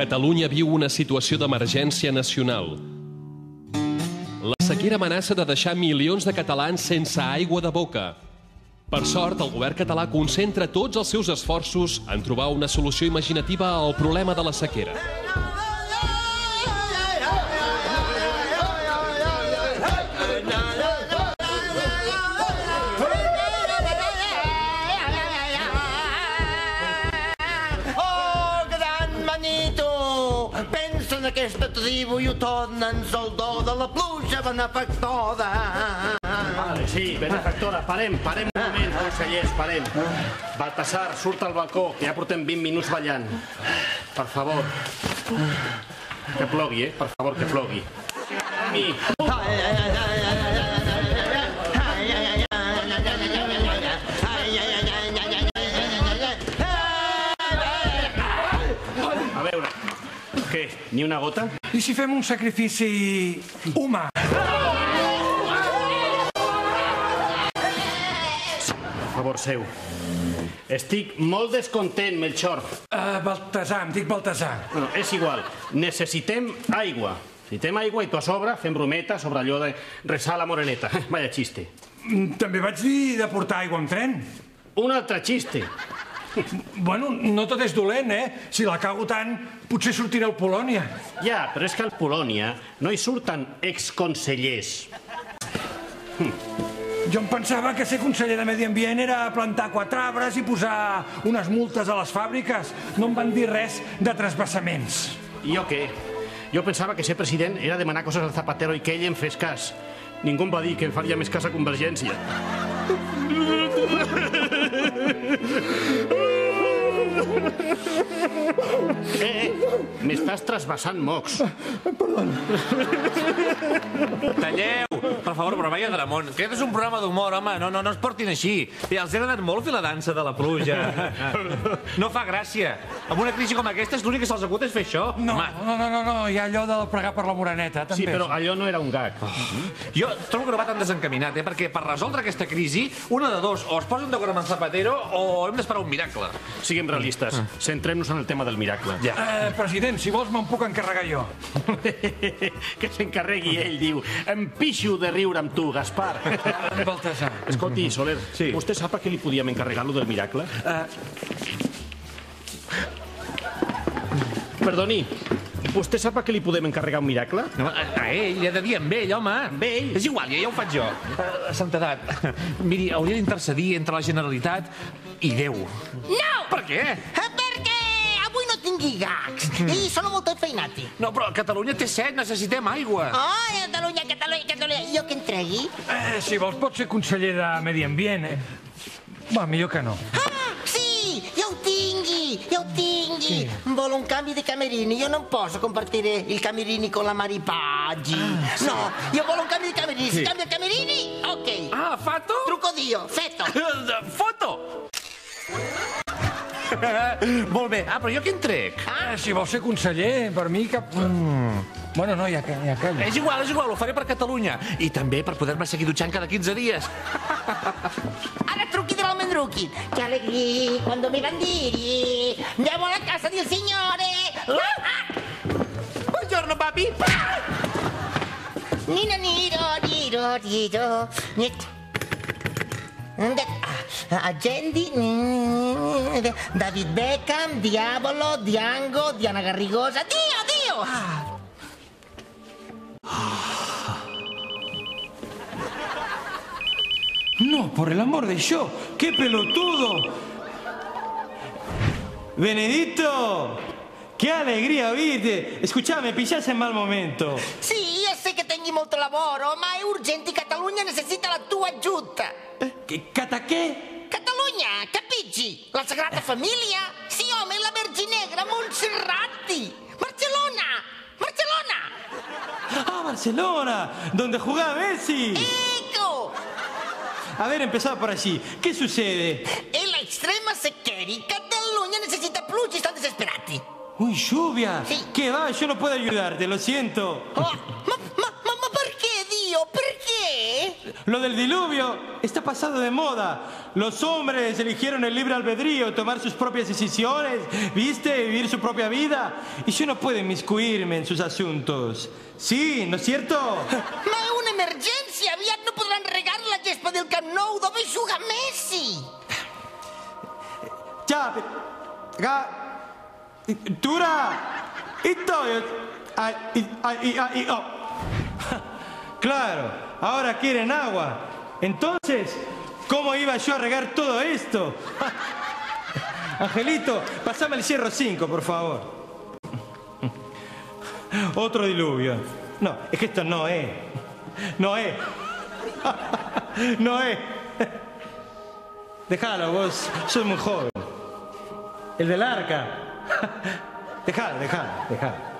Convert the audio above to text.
Catalunya viu una situació d'emergència nacional. La sequera amenaça de deixar milions de catalans sense aigua de boca. Per sort, el govern català concentra tots els seus esforços en trobar una solució imaginativa al problema de la sequera. En aquesta tribu i ho tornen el do de la pluja benefactora. Vale, sí, benefactora, parem un moment, consellers, parem. Baltasar, surt al balcó, que ja portem 20 minuts ballant. Per favor. Que plogui, per favor, que plogui. A veure, què? Ni una gota? I si fem un sacrifici humà? Per favor, seu. Estic molt descontent, Melchor. Baltasar, em dic Baltasar. Bueno, és igual. Necessitem aigua. Necessitem aigua i tu a sobre fem brometa sobre allò de resar la moreneta. Vaya xiste. També vaig dir de portar aigua amb tren. Un altre xiste. Bueno, no tot és dolent, Si la cago tant, potser sortirà al Polònia. Ja, però és que al Polònia no hi surten exconsellers. Jo em pensava que ser conseller de Medi Ambient era plantar 4 arbres i posar unes multes a les fàbriques. No em van dir res de trasbassaments. I jo què? Jo pensava que ser president era demanar coses al Zapatero i que ell em fes cas. Ningú em va dir que em faria més cas a Convergència. M'estàs trasbassant mocs. Perdó. Talleu, per favor, però vaya Dramont. Aquest és un programa d'humor, home, no es portin així. I els ha agradat molt fer la dansa de la pluja. No fa gràcia. Amb una crisi com aquesta és l'únic que se'ls acut és fer això. No, hi ha allò de pregar per la moreneta, també. Sí, però allò no era un gag. Jo trobo que no va tan desencaminat, perquè per resoldre aquesta crisi, una de dos, o es posen d'acord amb el Zapatero o hem d'esperar un miracle. Siguem realistes. Centrem-nos en el tema del miracle. President, si vols me'n puc encarregar jo. Que s'encarregui ell, diu. Em pixo de riure amb tu, Gaspar. Baltasar. Escolti, Soler, vostè sap a què li podíem encarregar lo del miracle? Perdoni, vostè sap a què li podem encarregar un miracle? A ell, li ha de dir amb ell, home. Amb ell? És igual, ja ho faig jo. Santedat, miri, hauria d'intercedir entre la Generalitat i Déu. No! Per què? Perquè avui no tingui gags i sono molto feinati. No, però Catalunya té set, necessitem aigua. Oh, Catalunya. Jo que entregui? Si vols pots ser conseller de Medi Ambient, Va, millor que no. Sí, ja ho tingui. Vol un canvi di camerini. Io non posso compartire il camerini con la Maripaggi. No, io voglio un cambio di camerini. Si cambia camerini, ok. Ah, fatto? Truco dio, fetto. Foto! Molt bé. Però jo què en trec? Si vols ser conseller, per mi cap... Bueno, no, ja calla. És igual, ho faré per Catalunya. I també per poder-me seguir dutxant cada 15 dies. Ara trucchi dello Mendrucchi. Che allegria quando mi bandiri. Andiamo alla casa del signore. Buongiorno, papi. Nino, niro. Agenti, David Beckham, Diavolo, Diango, Diana Garrigosa. Dio! No, por el amor de Dios, qué pelotudo. Benedito, qué alegría oírte. Escuchame, pillaste en mal momento. Sì, io so che tengi molto lavoro, ma è urgente, Catalogna necessita la tua aiuto. ¿Che? Catalogna, capisci? La Sagrada Famiglia? Sì, home, la Vergine Negra, Monserrati. Barcellona! Ah, Barcelona, donde jugaba Messi. Ecco! A ver, empezaba por allí. ¿Qué sucede? E la extrema sequera, Catalogna necessita pluja, están desesperati. Uy, lluvia. Sí. ¿Qué va? Yo no puedo ayudarte, lo siento. Oh, ma perché, Dio? Perché? Lo del diluvio está pasado de moda. los hombres eligieron el libre albedrío, tomar sus propias decisiones, ¿viste? Vivir su propia vida. Y yo no puedo inmiscuirme en sus asuntos. Sí, ¿no es cierto? Ma è un'emergenza! Aviat no podran regar la gespa del Camp Nou dove juga Messi! Ya, Tura, oh. Claro, ahora quieren agua. Entonces, ¿cómo iba yo a regar todo esto? Angelito, pasame el hierro 5, por favor. Otro diluvio. No, es que esto no es. No es. No es. Déjalo, vos sos muy joven. El del arca. Déjalo.